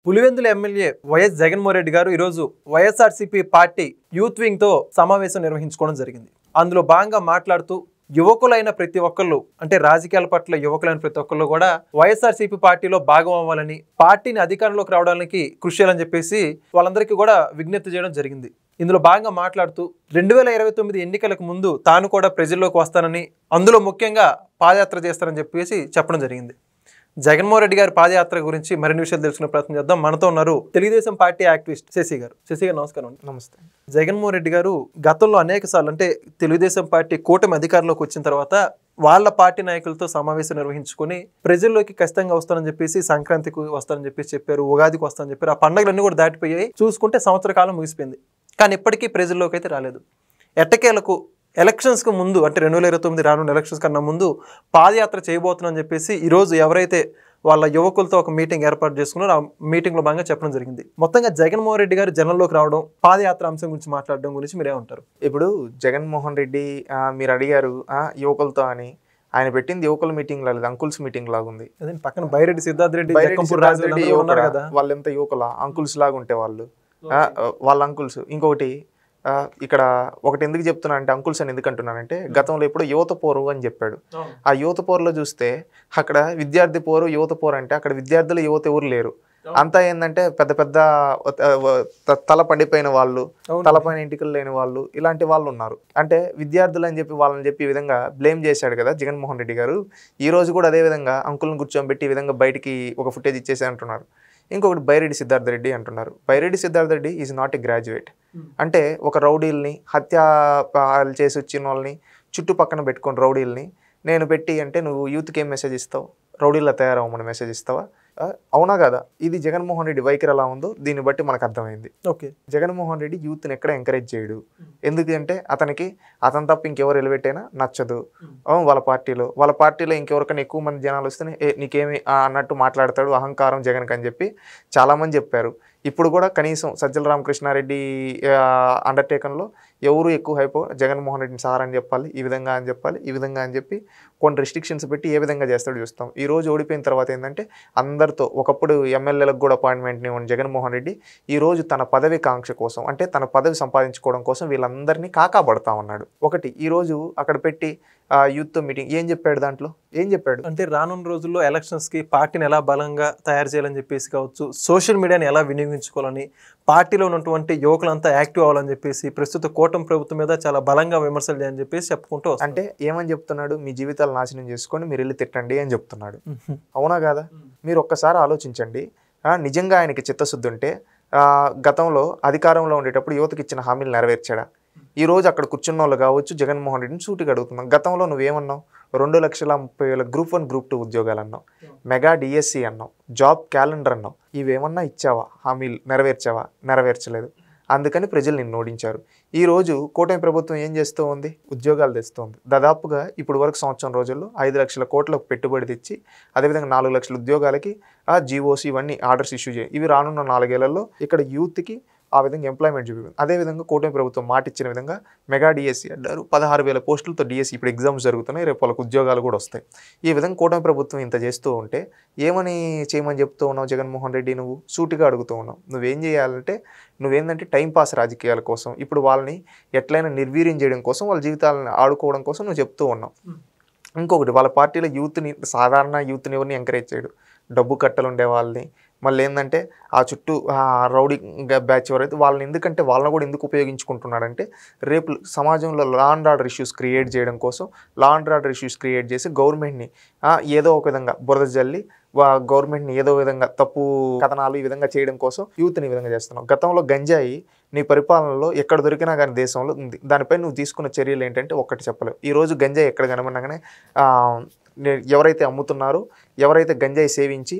Pulivendula MLA YS Jaganmohan Reddy గారు ఈరోజు YSRCP party youth wing తో సమావేశం నిర్వహించుకోవడం జరిగింది. అందులో భాగంగా మాట్లాడుతూ యువకులైన ప్రతి ఒక్కళ్ళు అంటే రాజకీయాల పట్ల యువకులైన ప్రతి ఒక్కళ్ళు కూడా వైఎస్ఆర్సీపీ పార్టీలో భాగం అవ్వాలని, పార్టీని అధికారంలోకి రావడానికి కృషి చేయాలని చెప్పేసి వాళ్ళందరికీ కూడా విజ్ఞప్తి చేయడం జరిగింది. ఇందులో భాగంగా మాట్లాడుతూ 2029 ఎన్నికలకు ముందు తాను కూడా ప్రజల్లోకి వస్తానని, అందులో ముఖ్యంగా పాదయాత్ర చేస్తానని చెప్పేసి చెప్పడం జరిగింది. జగన్మోహన్ రెడ్డి గారి పాదయాత్ర గురించి మరిన్ని విషయాలు తెలుసుకునే ప్రయత్నం చేద్దాం. మనతో ఉన్నారు తెలుగుదేశం పార్టీ యాక్టివిస్ట్ శశి గారు. శశి గారు నమస్కారం. నమస్తే. జగన్మోహన్ రెడ్డి గారు గతంలో అనేక సార్లు అంటే తెలుగుదేశం పార్టీ కూటమి అధికారంలోకి వచ్చిన తర్వాత వాళ్ళ పార్టీ నాయకులతో సమావేశం నిర్వహించుకొని ప్రజల్లోకి ఖచ్చితంగా వస్తానని చెప్పేసి, సంక్రాంతికి వస్తానని చెప్పేసి చెప్పారు, ఉగాదికి వస్తానని చెప్పారు. ఆ పండుగలన్నీ కూడా దాటిపోయాయి. చూసుకుంటే సంవత్సర కాలం ముగిసిపోయింది, కానీ ఇప్పటికీ ప్రజల్లోకి అయితే రాలేదు. ఎట్టకేలకు ఎలక్షన్స్కి ముందు అంటే 2029 రానున్న ఎలక్షన్స్ కన్నా ముందు పాదయాత్ర చేయబోతున్నామని చెప్పేసి ఈరోజు ఎవరైతే వాళ్ళ యువకులతో ఒక మీటింగ్ ఏర్పాటు చేసుకున్నారో ఆ మీటింగ్లో భాగంగా చెప్పడం జరిగింది. మొత్తంగా జగన్మోహన్ రెడ్డి గారు జనంలోకి రావడం, పాదయాత్ర అంశం గురించి మాట్లాడడం గురించి మీరేమంటారు? ఇప్పుడు జగన్మోహన్ రెడ్డి మీరు అడిగారు యువకులతో అని. ఆయన పెట్టింది యువకుల మీటింగ్ లాగా, అంకుల్స్ మీటింగ్ లాగా ఉంది. పక్కన బైరెడ్డి సిద్ధార్థ రెడ్డి వాళ్ళెంత యువకుల అంకుల్స్ లాగా ఉంటే వాళ్ళు వాళ్ళ అంకుల్స్. ఇంకొకటి ఇక్కడ ఒకటి ఎందుకు చెప్తున్నా అంటే, అంకుల్స్ అని ఎందుకు అంటున్నానంటే, గతంలో ఎప్పుడు యువత పోరు అని చెప్పాడు. ఆ యువత పోరులో చూస్తే అక్కడ విద్యార్థి పోరు, యువత పోరు అంటే అక్కడ విద్యార్థులు యువత ఎవరు లేరు. అంతా ఏంటంటే పెద్ద పెద్ద తల పడిపోయిన వాళ్ళు, తలపైన ఇంటికలు లేని వాళ్ళు, ఇలాంటి వాళ్ళు ఉన్నారు. అంటే విద్యార్థులు అని చెప్పి వాళ్ళని చెప్పి ఈ విధంగా బ్లేమ్ చేశాడు కదా జగన్మోహన్ రెడ్డి గారు. ఈ రోజు కూడా అదే విధంగా అంకుల్ని కూర్చోబెట్టి ఈ విధంగా బయటికి ఒక ఫుటేజ్ ఇచ్చేసి అంటున్నారు. ఇంకొకటి బైరెడ్డి సిద్ధార్థ రెడ్డి అంటున్నారు. Byreddy Siddhartha Reddy is not a graduate. అంటే ఒక రౌడీల్ని హత్యలు చేసి వచ్చిన వాళ్ళని చుట్టుపక్కన పెట్టుకుని రౌడీల్ని నేను పెట్టి అంటే నువ్వు యూత్కి ఏం మెసేజ్ ఇస్తావు? రౌడీల్లో తయారవ్వమని మెసేజ్ ఇస్తావా? అవునా కదా? ఇది జగన్మోహన్ రెడ్డి వైఖరి ఎలా ఉందో దీన్ని బట్టి మనకు అర్థమైంది. ఓకే, జగన్మోహన్ రెడ్డి యూత్ని ఎక్కడ ఎంకరేజ్ చేయడు. ఎందుకంటే అతను తప్ప ఇంకెవరు ఎలివేట్ అయినా నచ్చదు. వాళ్ళ పార్టీలో ఇంకెవరికైనా ఎక్కువ మంది జనాలు వస్తేనే నీకేమి అన్నట్టు మాట్లాడతాడు. అహంకారం జగన్కి అని చెప్పి చాలామంది చెప్పారు. ఇప్పుడు కూడా కనీసం సజ్జల రామకృష్ణారెడ్డి అండర్టేకన్లో ఎవరు ఎక్కువ హైపో జగన్మోహన్ రెడ్డిని సార్ అని చెప్పాలి, ఈ విధంగా అని చెప్పాలి, ఈ విధంగా అని చెప్పి కొన్ని రెస్ట్రిక్షన్స్ పెట్టి ఏ విధంగా చేస్తాడో చూస్తాం. ఈ రోజు ఓడిపోయిన తర్వాత ఏంటంటే అందరితో ఒకప్పుడు ఎమ్మెల్యేలకు కూడా అపాయింట్మెంట్ని ఇవ్వని జగన్మోహన్ రెడ్డి ఈరోజు తన పదవి కాంక్ష కోసం అంటే తన పదవి సంపాదించుకోవడం కోసం వీళ్ళందరినీ కాకాబడతా ఉన్నాడు. ఒకటి ఈరోజు అక్కడ పెట్టి యూత్తో మీటింగ్ ఏం చెప్పాడు? దాంట్లో ఏం చెప్పాడు అంటే రానున్న రోజుల్లో ఎలక్షన్స్కి పార్టీని ఎలా బలంగా తయారు చేయాలని చెప్పేసి కావచ్చు, సోషల్ మీడియాని ఎలా వినియోగించుకోవాలని, పార్టీలో ఉన్నటువంటి యువకులంతా యాక్టివ్ అవ్వాలని చెప్పేసి, ప్రస్తుత కూటమి ప్రభుత్వం మీద చాలా బలంగా విమర్శలు చేయాలని చెప్పేసి చెప్పుకుంటూ అంటే ఏమని చెప్తున్నాడు? మీ జీవితాలు నాశనం చేసుకొని మీరు వెళ్ళి తిట్టండి అని చెప్తున్నాడు. అవునా కాదా? మీరు ఒక్కసారి ఆలోచించండి. నిజంగా ఆయనకి చిత్తశుద్ధి ఉంటే గతంలో అధికారంలో ఉండేటప్పుడు యువతకి ఇచ్చిన హామీలు నెరవేర్చాడా? ఈ రోజు అక్కడ కూర్చున్న వాళ్ళు కావచ్చు జగన్మోహన్ రెడ్డిని సూటిగా అడుగుతున్నాం. గతంలో నువ్వేమన్నావు? 2,30,30,000 గ్రూప్ 1 గ్రూప్ 2 ఉద్యోగాలు అన్నావు, మెగా డిఎస్సి అన్నావు, జాబ్ క్యాలెండర్ అన్నావు. ఇవేమన్నా ఇచ్చావా? హామీలు నెరవేర్చావా? నెరవేర్చలేదు. అందుకని ప్రజలు నిన్ను ఓడించారు. ఈరోజు కూటమి ప్రభుత్వం ఏం చేస్తూ ఉంది? ఉద్యోగాలు తెస్తుంది. దాదాపుగా ఇప్పుడు వరకు సంవత్సరం రోజుల్లో 5 లక్షల కోట్లకు పెట్టుబడి తెచ్చి అదేవిధంగా 4 లక్షల ఉద్యోగాలకి జీవోస్ ఇవన్నీ ఆర్డర్స్ ఇష్యూ చేయి. ఇవి రానున్న 4 ఏళ్లలో ఇక్కడ యూత్కి ఆ విధంగా ఎంప్లాయ్మెంట్ చూపింది. అదేవిధంగా కూటమి ప్రభుత్వం మాట ఇచ్చిన విధంగా మెగా డిఎస్సి అంటారు. 16,000 పోస్టులతో డిఎస్సి ఇప్పుడు ఎగ్జామ్స్ జరుగుతున్నాయి. రేపు వాళ్ళకు ఉద్యోగాలు కూడా వస్తాయి. ఈ విధంగా కూటమి ప్రభుత్వం ఇంత చేస్తూ ఉంటే ఏమని చేయమని చెప్తూ ఉన్నావు జగన్మోహన్ రెడ్డి? నువ్వు సూటిగా అడుగుతూ ఉన్నావు. నువ్వేం చేయాలంటే నువ్వేంటంటే టైంపాస్ రాజకీయాల కోసం, ఇప్పుడు వాళ్ళని ఎట్లయినా నిర్వీర్యం చేయడం కోసం, వాళ్ళ జీవితాలను ఆడుకోవడం కోసం నువ్వు చెప్తూ ఉన్నావు. ఇంకొకటి వాళ్ళ పార్టీలో యూత్ని, సాధారణ యూత్ని ఎవరిని ఎంకరేజ్ చేయడు. డబ్బు కట్టలు ఉండే వాళ్ళని, మళ్ళీ ఏంటంటే ఆ చుట్టూ రౌడీ బ్యాచ్ ఎవరైతే వాళ్ళని ఎందుకంటే వాళ్ళని కూడా ఎందుకు ఉపయోగించుకుంటున్నాడంటే రేపు సమాజంలో law and order issues create చేయడం కోసం, law and order issues create చేసి గవర్నమెంట్ని ఏదో ఒక విధంగా బురద జల్లి గవర్నమెంట్ని ఏదో విధంగా తప్పు కథనాలు ఈ విధంగా చేయడం కోసం యూత్ని ఈ విధంగా చేస్తున్నావు. గతంలో గంజాయి నీ పరిపాలనలో ఎక్కడ దొరికినా కానీ దేశంలో ఉంది. దానిపై నువ్వు తీసుకున్న చర్యలు ఏంటంటే ఒక్కటి చెప్పలేవు. ఈరోజు గంజాయి ఎక్కడ కనబడినాగానే ఎవరైతే అమ్ముతున్నారో, ఎవరైతే గంజాయి సేవించి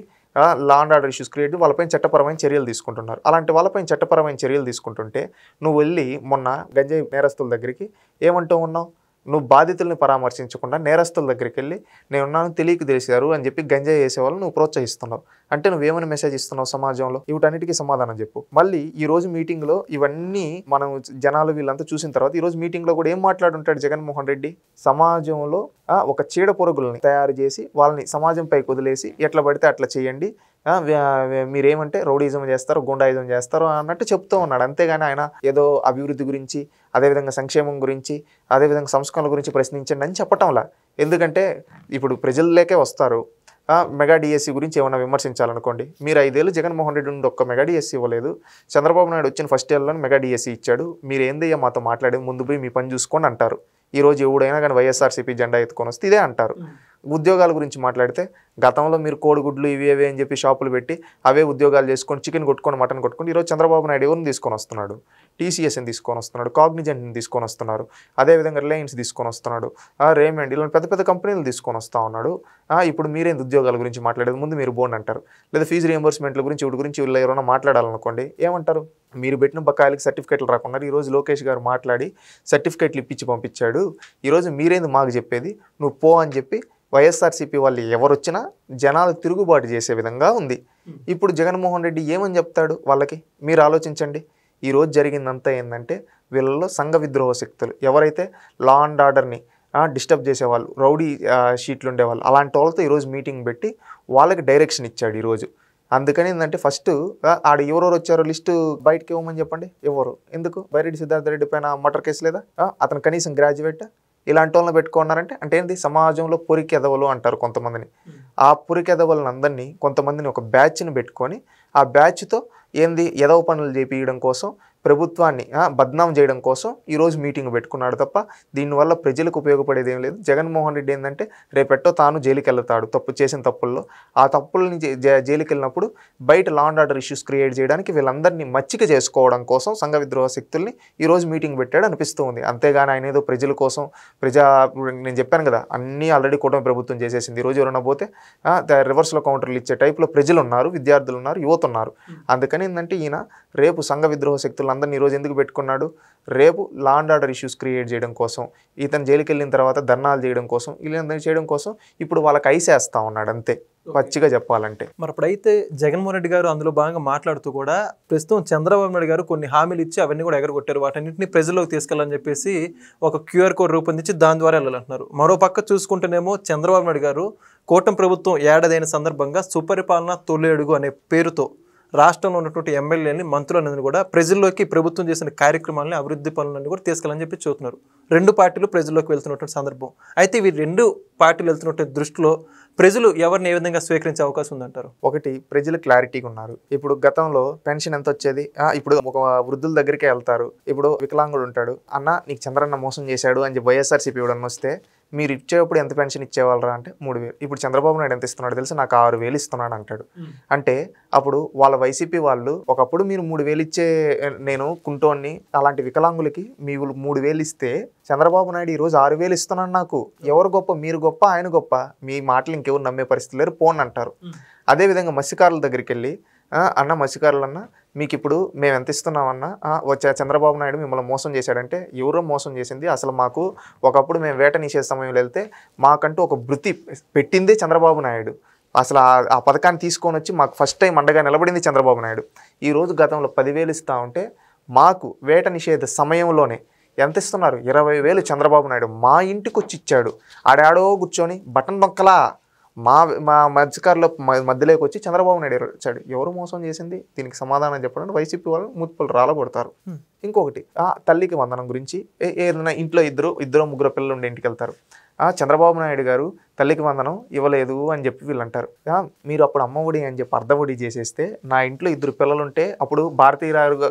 law and order issues create వాళ్ళపైన చట్టపరమైన చర్యలు తీసుకుంటున్నారు. అలాంటి వాళ్ళపైన చట్టపరమైన చర్యలు తీసుకుంటుంటే నువ్వు వెళ్ళి మొన్న గంజాయి నేరస్తుల దగ్గరికి ఏమంటూ ఉన్నావు? నువ్వు బాధితుల్ని పరామర్శించకుండా నేరస్తుల దగ్గరికి వెళ్ళి నేనున్నాను తెలియక తెలిసారు అని చెప్పి గంజాయి వేసేవాళ్ళు నువ్వు ప్రోత్సహిస్తున్నావు. అంటే నువ్వేమని మెసేజ్ ఇస్తున్నావు సమాజంలో? వీటన్నిటికీ సమాధానం చెప్పు. మళ్ళీ ఈ రోజు మీటింగ్లో ఇవన్నీ మనం జనాలు వీళ్ళంతా చూసిన తర్వాత ఈ రోజు మీటింగ్లో కూడా ఏం మాట్లాడుంటాడు జగన్మోహన్ రెడ్డి? సమాజంలో ఒక చీడ పురుగుల్ని తయారు చేసి వాళ్ళని సమాజంపైకి వదిలేసి ఎట్లా పడితే అట్లా చేయండి, మీరేమంటే రౌడీజం చేస్తారు, గుండాయిజం చేస్తారు అన్నట్టు చెప్తూ ఉన్నాడు. అంతేగాని ఆయన ఏదో అభివృద్ధి గురించి, అదేవిధంగా సంక్షేమం గురించి, అదేవిధంగా సంస్కరణల గురించి ప్రశ్నించండి అని చెప్పటంలా. ఎందుకంటే ఇప్పుడు ప్రజల్లోకే వస్తారు. మెగా డిఎస్సి గురించి ఏమైనా విమర్శించాలనుకోండి, మీరు 5 ఏళ్ళు జగన్మోహన్ రెడ్డి నుండి ఒక్క మెగా డిఎస్సి ఇవ్వలేదు, చంద్రబాబు నాయుడు వచ్చిన ఫస్ట్ ఇయర్లోనే మెగా డిఎస్సి ఇచ్చాడు, మీరు ఏందయ్యా మాతో మాట్లాడే, ముందు పోయి మీ పని చూసుకోండి అంటారు. ఈరోజు ఎవడైనా కానీ వైఎస్ఆర్సీపీ జెండా ఎత్తుకొని వస్తే ఇదే అంటారు. ఉద్యోగాల గురించి మాట్లాడితే గతంలో మీరు కోడిగుడ్లు ఇవి అవే అని చెప్పి షాపులు పెట్టి అవే ఉద్యోగాలు చేసుకొని చికెన్ కొట్టుకొని మటన్ కొట్టుకొని ఈరోజు చంద్రబాబు నాయుడు ఎవరిని తీసుకొని వస్తున్నాడు? టీసీఎస్ని తీసుకొని వస్తున్నాడు, కాగ్నిజెంట్ని తీసుకొని వస్తున్నారు, అదేవిధంగా రిలయన్స్ తీసుకొని వస్తున్నాడు, రేమండ్ ఇలాంటి పెద్ద పెద్ద కంపెనీలు తీసుకొని వస్తూ ఉన్నాడు. ఇప్పుడు మీరేంది ఉద్యోగాల గురించి మాట్లాడేది, ముందు మీరు బోండి అంటారు. లేదా ఫీజు రియంబర్స్మెంట్ల గురించి వీటి గురించి వీళ్ళు ఎవరైనా మాట్లాడాలనుకోండి ఏమంటారు? మీరు పెట్టిన బకాయిలకి సర్టిఫికేట్లు రాకుండా ఈరోజు లోకేష్ గారు మాట్లాడి సర్టిఫికేట్లు ఇప్పించి పంపించాడు, ఈరోజు మీరేంది మాకు చెప్పేది, నువ్వు పో అని చెప్పి వైఎస్ఆర్సీపీ వాళ్ళు ఎవరు వచ్చినా జనాలు తిరుగుబాటు చేసే విధంగా ఉంది. ఇప్పుడు జగన్మోహన్ రెడ్డి ఏమని చెప్తాడు వాళ్ళకి? మీరు ఆలోచించండి. ఈరోజు జరిగిందంతా ఏంటంటే వీళ్ళలో సంఘ విద్రోహ శక్తులు ఎవరైతే లా అండ్ ఆర్డర్ని డిస్టర్బ్ చేసేవాళ్ళు, రౌడీ షీట్లు ఉండేవాళ్ళు, అలాంటి వాళ్ళతో ఈరోజు మీటింగ్ పెట్టి వాళ్ళకి డైరెక్షన్ ఇచ్చాడు ఈరోజు. అందుకని ఏంటంటే ఫస్ట్ ఆడ ఎవరెవరు వచ్చారో లిస్టు బయటకి ఇవ్వమని చెప్పండి. ఎవరు ఎందుకు? బైరెడ్డి సిద్ధార్థ రెడ్డి పైన మర్డర్ కేసు లేదా? అతను కనీసం గ్రాడ్యుయేట్? ఇలాంటి వాళ్ళని పెట్టుకున్నారంటే అంటే ఏంటి? సమాజంలో పొరికెదవలు అంటారు కొంతమందిని. ఆ పొరికెదవలను అందరినీ కొంతమందిని ఒక బ్యాచ్ని పెట్టుకొని ఆ బ్యాచ్తో ఏంది ఎదవ పనులు చేపించడం కోసం, ప్రభుత్వాన్ని బద్నాం చేయడం కోసం ఈరోజు మీటింగ్ పెట్టుకున్నాడు తప్ప దీనివల్ల ప్రజలకు ఉపయోగపడేది ఏం లేదు. జగన్మోహన్ రెడ్డి ఏంటంటే రేపెట్టో తాను జైలుకి వెళ్తాడు తప్పు చేసిన తప్పుల్లో. ఆ తప్పుల్ని జైలుకి వెళ్ళినప్పుడు బయట law and order issues create చేయడానికి వీళ్ళందరినీ మచ్చిక చేసుకోవడం కోసం సంఘ విద్రోహ శక్తుల్ని ఈరోజు మీటింగ్ పెట్టాడు అనిపిస్తూ ఉంది. అంతేగాని ఆయన ఏదో ప్రజల కోసం నేను చెప్పాను కదా, అన్నీ ఆల్రెడీ కూటమి ప్రభుత్వం చేసేసింది. ఈరోజు ఎవరైనా పోతే రివర్స్లో కౌంటర్లు ఇచ్చే టైప్లో ప్రజలు ఉన్నారు, విద్యార్థులు ఉన్నారు, యువత ఉన్నారు. అందుకని ఏంటంటే ఈయన రేపు సంఘ విద్రోహ శక్తులు అందరినీ ఈరోజు ఎందుకు పెట్టుకున్నాడు? రేపు law and order issues create చేయడం కోసం, ఇతను జైలుకి వెళ్ళిన తర్వాత ధర్నాలు చేయడం కోసం, ఇలా చేయడం కోసం ఇప్పుడు వాళ్ళకి ఐసేస్తా ఉన్నాడు అంతే, పచ్చిగా చెప్పాలంటే. మరి అప్పుడైతే జగన్మోహన్ రెడ్డి గారు అందులో భాగంగా మాట్లాడుతూ కూడా ప్రస్తుతం చంద్రబాబు నాయుడు గారు కొన్ని హామీలు ఇచ్చి అవన్నీ కూడా ఎగరగొట్టారు, వాటన్నింటినీ ప్రజల్లోకి తీసుకెళ్ళాలని చెప్పేసి ఒక క్యూఆర్ కోడ్ రూపొందించి దాని ద్వారా వెళ్ళాలంటున్నారు. మరో పక్క చూసుకుంటేనేమో చంద్రబాబు నాయుడు గారు కూటమి ప్రభుత్వం ఏడాదైన సందర్భంగా సుపరిపాలన తొలి అడుగు అనే పేరుతో రాష్ట్రంలో ఉన్నటువంటి ఎమ్మెల్యేని, మంత్రులన్నీ కూడా ప్రజల్లోకి ప్రభుత్వం చేసిన కార్యక్రమాలని, అభివృద్ధి పనులన్నీ కూడా తీసుకెళ్ళని చెప్పి చూస్తున్నారు. 2 పార్టీలు ప్రజల్లోకి వెళ్తున్నటువంటి సందర్భం. అయితే ఇవి 2 పార్టీలు వెళ్తున్నటువంటి దృష్టిలో ప్రజలు ఎవరిని ఏ విధంగా స్వీకరించే అవకాశం ఉందంటారు? ఒకటి, ప్రజలు క్లారిటీగా ఉన్నారు. ఇప్పుడు గతంలో పెన్షన్ ఎంత వచ్చేది, ఇప్పుడు ఒక వృద్ధుల దగ్గరికి వెళ్తారు, ఇప్పుడు వికలాంగుడు ఉంటాడు, అన్న నీకు చంద్రన్న మోసం చేశాడు అని చెప్పి వైఎస్ఆర్సీపీ ఇవ్వడం వస్తే మీరు ఇచ్చేటప్పుడు ఎంత పెన్షన్ ఇచ్చేవాళ్ళరా అంటే 3,000. ఇప్పుడు చంద్రబాబు నాయుడు ఎంత ఇస్తున్నాడు తెలుసు, నాకు 6,000 ఇస్తున్నాడు అంటాడు. అంటే అప్పుడు వాళ్ళ వైసీపీ వాళ్ళు ఒకప్పుడు మీరు 3,000 ఇచ్చే నేను కుంటోన్ని అలాంటి వికలాంగులకి మీరు 3,000 ఇస్తే చంద్రబాబు నాయుడు ఈరోజు 6,000 ఇస్తున్నాడు. నాకు ఎవరు గొప్ప? మీరు గొప్ప, ఆయన గొప్ప? మీ మాటలు ఇంకెవరు నమ్మే పరిస్థితి లేరు, పోన్ అంటారు. అదేవిధంగా మత్స్యకారుల దగ్గరికి వెళ్ళి అన్న మత్స్యకారులన్నా మీకు ఇప్పుడు మేము ఎంత ఇస్తున్నామన్నా వచ్చే చంద్రబాబు నాయుడు మిమ్మల్ని మోసం చేశాడంటే ఎవరో మోసం చేసింది. అసలు మాకు ఒకప్పుడు మేము వేట నిషేధ సమయంలో వెళ్తే మాకంటూ ఒక వృత్తి పెట్టిందే చంద్రబాబు నాయుడు. అసలు ఆ పథకాన్ని తీసుకొని వచ్చి మాకు ఫస్ట్ టైం అండగా నిలబడింది చంద్రబాబు నాయుడు. ఈరోజు గతంలో 10,000 ఇస్తూ ఉంటే మాకు వేట నిషేధ సమయంలోనే ఎంత ఇస్తున్నారు? 20,000 చంద్రబాబు నాయుడు మా ఇంటికి వచ్చి ఇచ్చాడు. ఆడాడో కూర్చొని బటన్ నొక్కలా మా మత్స్యకారుల మధ్యలోకి వచ్చి చంద్రబాబు నాయుడు వచ్చాడు. ఎవరు మోసం చేసింది? దీనికి సమాధానం చెప్పడానికి వైసీపీ వాళ్ళు ముత్తులు రాలగొడతారు. ఇంకొకటి, తల్లికి వందనం గురించి ఏదైనా ఇంట్లో ఇద్దరు ముగ్గురు పిల్లలు ఉండే ఇంటికి వెళ్తారు. చంద్రబాబు నాయుడు గారు తల్లికి వందనం ఇవ్వలేదు అని చెప్పి వీళ్ళు అంటారు. మీరు అప్పుడు అమ్మఒడి అని చెప్పి అర్ధఒడి చేసేస్తే నా ఇంట్లో 2 పిల్లలుంటే అప్పుడు భారతీయ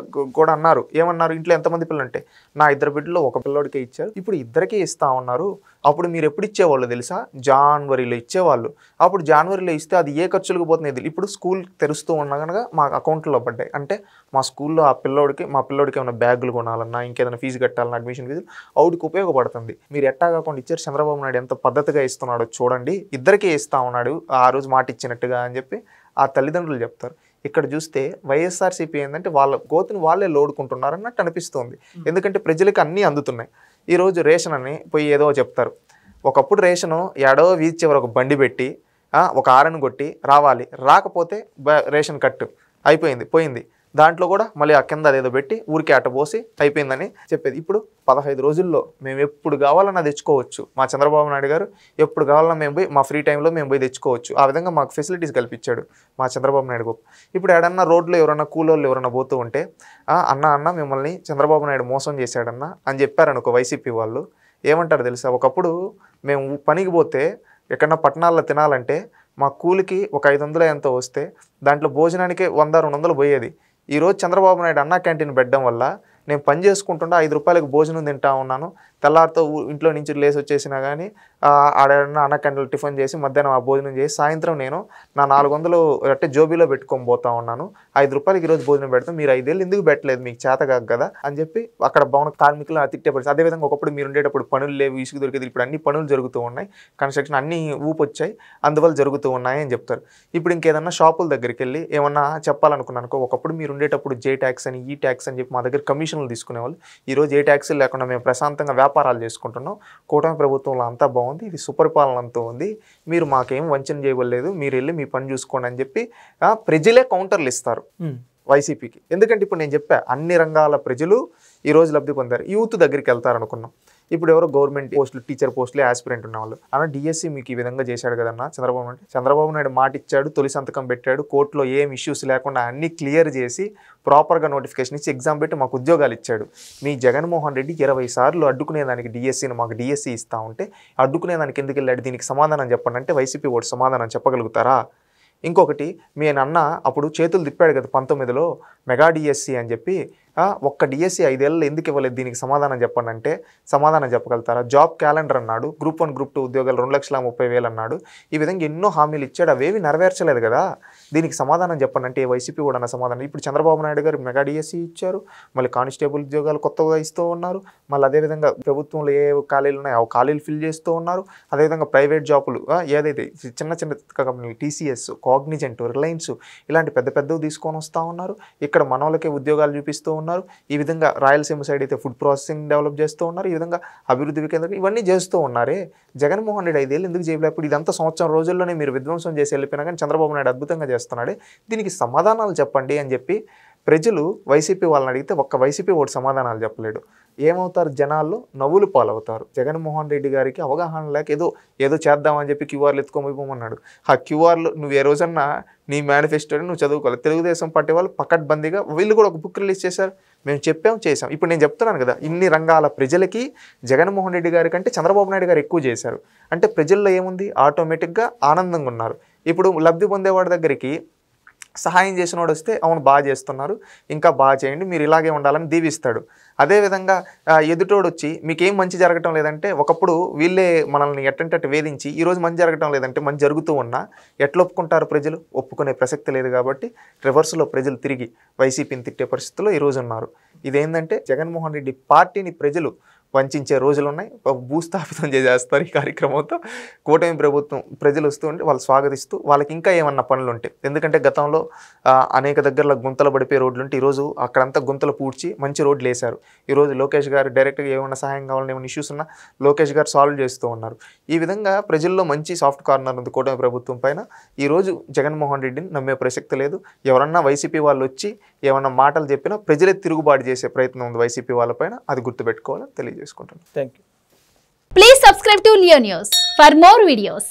కూడా అన్నారు, ఏమన్నారు? ఇంట్లో ఎంతమంది పిల్లలు ఉంటే నా 2 బిడ్డలు ఒక పిల్లోడికే ఇచ్చారు, ఇప్పుడు ఇద్దరికే ఇస్తా ఉన్నారు. అప్పుడు మీరు ఎప్పుడు ఇచ్చేవాళ్ళు తెలుసా? జనవరిలో ఇచ్చేవాళ్ళు. అప్పుడు జనవరిలో ఇస్తే అది ఏ ఖర్చులకు పోతుంది? ఇప్పుడు స్కూల్ తెరుస్తూ ఉన్నా కనుక మా అకౌంట్లో పడ్డాయి. అంటే మా స్కూల్లో మా పిల్లోడికి ఏమైనా బ్యాగులు కొనాలన్నా, ఇంకేదైనా ఫీజు కట్టాలన్నా, అడ్మిషన్ ఫీజు అవుడికి ఉపయోగపడుతుంది. మీరు ఎట్టా కాకుండా ఇచ్చారు. చంద్రబాబు నాయుడు ఎంత పద్ధతిగా ఇస్తున్నాడో చూడండి, ఇద్దరికే ఇస్తా ఉన్నాడు ఆ రోజు మాట ఇచ్చినట్టుగా అని చెప్పి ఆ తల్లిదండ్రులు చెప్తారు. ఇక్కడ చూస్తే వైఎస్ఆర్సీపీ ఏంటంటే వాళ్ళ గోతుని వాళ్ళే లోడుకుంటున్నారు అన్నట్టు అనిపిస్తుంది. ఎందుకంటే ప్రజలకు అన్నీ అందుతున్నాయి. ఈరోజు రేషన్ అని పోయి ఏదో చెప్తారు. ఒకప్పుడు రేషను ఏడో వీధి చివర ఒక బండి పెట్టి ఒక ఆరను కొట్టి రావాలి, రాకపోతే రేషన్ కట్టు అయిపోయింది పోయింది. దాంట్లో కూడా మళ్ళీ ఆ కింద అదేదో పెట్టి ఊరికే అట్ట పోసి అయిపోయిందని చెప్పేది. ఇప్పుడు 15 రోజుల్లో మేము ఎప్పుడు కావాలన్నా తెచ్చుకోవచ్చు. మా చంద్రబాబు నాయుడు గారు ఎప్పుడు కావాలన్నా మేము పోయి మా ఫ్రీ టైంలో మేము పోయి తెచ్చుకోవచ్చు. ఆ విధంగా మాకు ఫెసిలిటీస్ కల్పించాడు మా చంద్రబాబు నాయుడు గొప్ప. ఇప్పుడు ఏడన్నా రోడ్లో ఎవరన్నా కూలోళ్ళు ఎవరన్నా పోతూ ఉంటే అన్న మిమ్మల్ని చంద్రబాబు నాయుడు మోసం చేశాడన్నా అని చెప్పారనుకో వైసీపీ వాళ్ళు, ఏమంటారు తెలుసా? ఒకప్పుడు మేము పనికి పోతే ఎక్కడన్నా పట్టణాల్లో తినాలంటే మా కూలికి ఒక 500 ఎంతో వస్తే దాంట్లో భోజనానికి 100-200 పోయేది. ఈరోజు చంద్రబాబు నాయుడు అన్నా క్యాంటీన్ పెట్టడం వల్ల నేను పని చేసుకుంటుంటే 5 రూపాయలకు భోజనం తింటా ఉన్నాను. తెల్లారితో ఇంట్లో నుంచి లేసి వచ్చేసినా కానీ ఆడన్నా అన్న క్యాంటీన్లో టిఫిన్ చేసి మధ్యాహ్నం ఆ భోజనం చేసి సాయంత్రం నేను నా 400 అంటే జోబీలో పెట్టుకొని పోతా ఉన్నాను. 5 రూపాయలకి ఈరోజు భోజనం పెడతాం, మీరు 5 ఏళ్ళు ఎందుకు పెట్టలేదు, మీకు చేత కాదు కదా అని చెప్పి అక్కడ భవన కార్మికులు తిట్టే పరిస్థితి. అదేవిధంగా ఒకప్పుడు మీరు ఉండేటప్పుడు పనులు లేవు, ఇసుకు దొరికేది. ఇప్పుడు అన్ని పనులు జరుగుతూ ఉన్నాయి, కన్స్ట్రక్షన్ అన్ని ఊపొచ్చాయి, అందువల్ల జరుగుతూ ఉన్నాయి అని చెప్తారు. ఇప్పుడు ఇంకేదన్నా షాపుల దగ్గరికి వెళ్ళి ఏమన్నా చెప్పాలనుకున్నాను, ఒకప్పుడు మీరు ఉండేటప్పుడు జే ట్యాక్స్ అని ఈ ట్యాక్స్ అని చెప్పి మా దగ్గర కమిషన్లు తీసుకునేవాళ్ళు. ఈరోజు ఏ ట్యాక్సీలు లేకుండా మేము ప్రశాంతంగా వ్యాపారాలు చేసుకుంటున్నాం. కూటమి ప్రభుత్వంలో అంతా బాగుంది, ఇది సుపరిపాలన అంతా ఉంది, మీరు మాకేం వంచన చేయలేదు, మీరు వెళ్ళి మీ పని చూసుకోండి అని చెప్పి ప్రజలే కౌంటర్లు ఇస్తారు వైసీపీకి. ఎందుకంటే ఇప్పుడు నేను చెప్పా అన్ని రంగాల ప్రజలు ఈరోజు లబ్ధి పొందారు. యూత్ దగ్గరికి వెళ్తారనుకున్నాం. ఇప్పుడు ఎవరో గవర్నమెంట్ పోస్టులు, టీచర్ పోస్టులు ఆస్పిరెంట్ ఉన్న వాళ్ళు అన్న డిఎస్సి మీకు ఈ విధంగా చేశాడు కదన్నా చంద్రబాబు నాయుడు మాట ఇచ్చాడు, తొలి సంతకం పెట్టాడు, కోర్టులో ఏం ఇష్యూస్ లేకుండా అన్ని క్లియర్ చేసి ప్రాపర్గా నోటిఫికేషన్ ఇచ్చి ఎగ్జామ్ పెట్టి మాకు ఉద్యోగాలు ఇచ్చాడు. మీ జగన్మోహన్ రెడ్డి 20 సార్లు అడ్డుకునేదానికి డిఎస్సిని మాకు డిఎస్సి ఇస్తా ఉంటే అడ్డుకునేదానికి ఎందుకు వెళ్ళాడు, దీనికి సమాధానం చెప్పండి అంటే వైసీపీ ఓటు సమాధానం చెప్పగలుగుతారా? ఇంకొకటి, మీ అన్న అప్పుడు చేతులు తిప్పాడు కదా 19లో మెగా డిఎస్సి అని చెప్పి, ఒక్క డిఎస్సి 5 ఏళ్ళు ఎందుకు ఇవ్వలేదు, దీనికి సమాధానం చెప్పండి అంటే సమాధానం చెప్పగలుగుతారా? జాబ్ క్యాలెండర్ అన్నాడు, గ్రూప్ 1 గ్రూప్ 2 ఉద్యోగాలు 2,30,000 అన్నాడు. ఈ విధంగా ఎన్నో హామీలు ఇచ్చాడు, అవేవి నెరవేర్చలేదు కదా. దీనికి సమాధానం చెప్పండి అంటే వైసీపీ కూడా అన్న సమాధానం. ఇప్పుడు చంద్రబాబు నాయుడు గారు మెగా డిఎస్సి ఇచ్చారు, మళ్ళీ కానిస్టేబుల్ ఉద్యోగాలు కొత్తగా ఇస్తూ ఉన్నారు, మళ్ళీ అదేవిధంగా ప్రభుత్వంలో ఏ ఖాళీలు ఉన్నాయో ఆ ఖాళీలు ఫిల్ చేస్తూ ఉన్నారు. అదేవిధంగా ప్రైవేట్ జాబులు ఏదైతే చిన్న చిన్న కంపెనీలు టీసీఎస్, కాగ్నిజెంట్, రిలయన్స్ ఇలాంటి పెద్ద పెద్దవి తీసుకొని వస్తూ ఉన్నారు. ఇక్కడ మనోళ్ళకే ఉద్యోగాలు చూపిస్తూ ఉన్నారు. ఈ విధంగా రాయలసీమ సైడ్ అయితే ఫుడ్ ప్రాసెసింగ్ డెవలప్ చేస్తూ ఉన్నారు. ఈ విధంగా అభివృద్ధి కేంద్రం ఇవన్నీ చేస్తూ ఉన్నారే. జగన్మోహన్ రెడ్డి 5 ఏళ్ళు ఎందుకు చేయలేప్పుడు? ఇదంతా సంవత్సరం రోజుల్లోనే మీరు విధ్వంసం చేసి వెళ్ళిపోయినా కానీ చంద్రబాబు నాయుడు అద్భుతంగా చేస్తున్నాడే, దీనికి సమాధానాలు చెప్పండి అని చెప్పి ప్రజలు వైసీపీ వాళ్ళని అడిగితే ఒక్క వైసీపీ ఓటు సమాధానాలు చెప్పలేడు. ఏమవుతారు? జనాల్లో నవ్వులు పాలవుతారు. జగన్మోహన్ రెడ్డి గారికి అవగాహన లేక ఏదో చేద్దామని చెప్పి క్యూఆర్లు ఎత్తుకోమోమన్నాడు. ఆ క్యూఆర్లు నువ్వు ఏ రోజన్నా నీ మేనిఫెస్టోని నువ్వు చదువుకోవాలి. తెలుగుదేశం పార్టీ వాళ్ళు పకడ్బందీగా వీళ్ళు కూడా ఒక బుక్ రిలీజ్ చేశారు, మేము చేసాం. ఇప్పుడు నేను చెప్తున్నాను కదా, ఇన్ని రంగాల ప్రజలకి జగన్మోహన్ రెడ్డి గారి కంటే చంద్రబాబు నాయుడు గారు ఎక్కువ చేశారు. అంటే ప్రజల్లో ఏముంది? ఆటోమేటిక్గా ఆనందంగా ఉన్నారు. ఇప్పుడు లబ్ధి పొందేవాడి దగ్గరికి సహాయం చేసిన వాడు వస్తే అవును బాగా చేస్తున్నారు, ఇంకా బాగా చేయండి, మీరు ఇలాగే ఉండాలని దీవిస్తాడు. అదేవిధంగా ఎదుటోడు వచ్చి మీకేం మంచి జరగటం లేదంటే, ఒకప్పుడు వీళ్ళే మనల్ని ఎట్టంటే వేధించి ఈరోజు మంచి జరగటం లేదంటే మంచి జరుగుతూ ఉన్నా ఎట్లా ఒప్పుకుంటారు ప్రజలు? ఒప్పుకునే ప్రసక్తి లేదు. కాబట్టి రివర్స్లో ప్రజలు తిరిగి వైసీపీని తిట్టే పరిస్థితుల్లో ఈరోజు ఉన్నారు. ఇదేంటంటే జగన్మోహన్ రెడ్డి పార్టీని ప్రజలు వంచే రోజులు ఉన్నాయి. భూస్థాపితం చేసేస్తారు ఈ కార్యక్రమంతో. కూటమి ప్రభుత్వం ప్రజలు వస్తూ ఉంటే వాళ్ళు స్వాగతిస్తూ వాళ్ళకి ఇంకా ఏమన్నా పనులు ఉంటాయి. ఎందుకంటే గతంలో అనేక దగ్గరలో గుంతలు పడిపోయే రోడ్లు ఉంటే ఈరోజు అక్కడంతా గుంతలు పూడ్చి మంచి రోడ్లు వేశారు. ఈరోజు లోకేష్ గారు డైరెక్ట్గా ఏమైనా సహాయం కావాలని ఏమైనా ఇష్యూస్ ఉన్నా లోకేష్ గారు సాల్వ్ చేస్తూ ఉన్నారు. ఈ విధంగా ప్రజల్లో మంచి సాఫ్ట్ కార్నర్ ఉంది కూటమి ప్రభుత్వం పైన. ఈరోజు జగన్మోహన్ రెడ్డిని నమ్మే ప్రసక్తి లేదు. ఎవరన్నా వైసీపీ వాళ్ళు వచ్చి ఏమన్నా మాటలు చెప్పినా ప్రజలే తిరుగుబాటు చేసే ప్రయత్నం ఉంది వైసీపీ వాళ్ళపైన. అది గుర్తుపెట్టుకోవాలని తెలియజేసుకుంటున్నాను. Thank you. Please subscribe to Leo News for more videos.